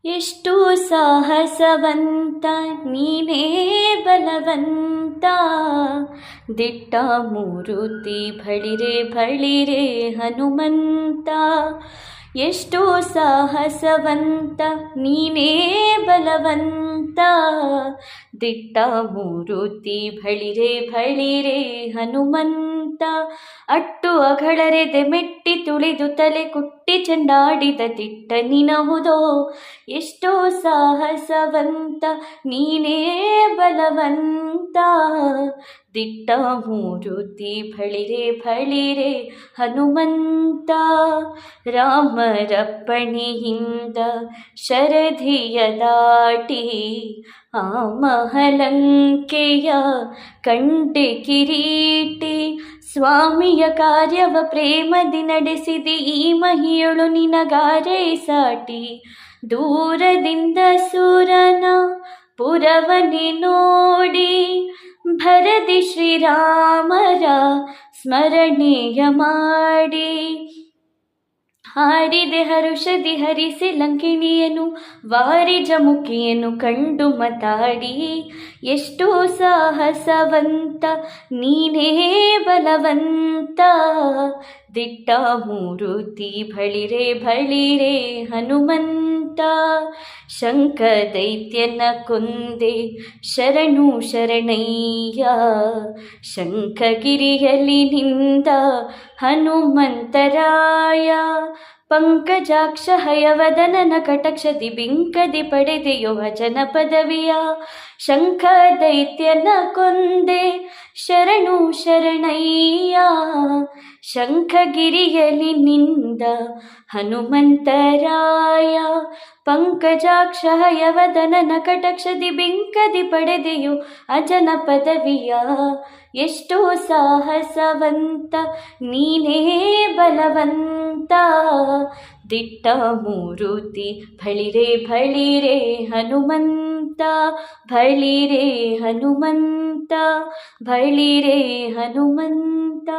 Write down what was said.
ಎಷ್ಟು ಸಾಹಸವಂತ ನೀನೇ ಬಲವಂತ, ದಿಟ್ಟ ಮೂರುತಿ ಬಳಿರೆ ಬಳಿರೆ ಹನುಮಂತ. ಎಷ್ಟು ಸಾಹಸವಂತ ನೀನೇ ಬಲವಂತ, ದಿಟ್ಟ ಮೂರುತಿ ಬಳಿರೆ ಬಳಿರೆ ಹನುಮಂತ. ಅಟ್ಟು ಅಗಳರೆದೆ ಮೆಟ್ಟಿ ತುಳಿದು ತಲೆ ಕುಟ್ಟಿ ಚೆಂಡಾಡಿದ ದಿಟ್ಟ ನಿನಹುದೋ. ಎಷ್ಟೋ ಸಾಹಸವಂತ ನೀನೇ ಬಲವಂತ, ದಿಟ್ಟ ಮೂರುತಿ ಬಳಿರೆ ಬಳಿರೆ ಹನುಮಂತ. ರಾಮರಪ್ಪಣೆಯಿಂದ ಶರಧಿಯ ದಾಟಿ ಆ ಮಹಲಂಕೆಯ ಕಂಡೆ ಕಿರೀಟಿ. ಸ್ವಾಮಿಯ ಕಾರ್ಯವ ಪ್ರೇಮದಿ ನಡೆಸಿದಿ ಈ ಮಹಿಯಳು ನಿನಗಾರೇ ಸಾಟಿ. ದೂರದಿಂದ ಸೂರನ ಪುರವನೆ ನೋಡಿ ಭರದಿ ಶ್ರೀರಾಮರ ಸ್ಮರಣೆಯ ಮಾಡಿ. ಹಾರಿದೆ ಹರುಷದಿ ಹರಿಸಿ ಲಂಕಿಣಿಯನು ವಾರಿಜಮುಖಿಯನ್ನು ಕಂಡು ಮತಾಡಿ. ಎಷ್ಟು ಸಾಹಸವಂತ ನೀನೇ ಬಲವಂತ, ದಿಟ್ಟ ಮೂರುತಿ ಬಳಿರೆ ಬಳಿರೆ ಹನುಮಂತ. ಶಂಖ ದೈತ್ಯನ ಕೊಂದೆ ಶರಣು ಶರಣಯ್ಯ, ಶಂಖಗಿರಿಯಲ್ಲಿ ನಿಂದ ಹನುಮಂತರಾಯ. ಪಂಕಜಾಕ್ಷ ಹಯವದನನ ಕಟಕ್ಷದಿ ಬಿಂಕದಿ ಪಡೆದೆಯೋ ಅಜನ ಪದವಿಯ. ಶಂಖ ದೈತ್ಯನ ಕೊಂದೆ ಶರಣು ಶರಣಯ್ಯ, ಶಂಖಗಿರಿಯಲ್ಲಿ ನಿಂದ ಹನುಮಂತರಾಯ. ಪಂಕಜಾಕ್ಷ ಹಯವದನನ ಕಟಕ್ಷದಿ ಬಿಂಕದಿ ಪಡೆದೆಯೋ ಅಜನ ಪದವಿಯ. ಎಷ್ಟೋ ಸಾಹಸವಂತ ನೀನೇ ಬಲವಂತ, ದಿಟ್ಟ ಮೂರುತಿ ಬಳಿರೆ ಬಳಿರೆ ಹನುಮಂತ. ಬಳಿರೆ ಹನುಮಂತ, ಬಳಿರೆ ಹನುಮಂತ.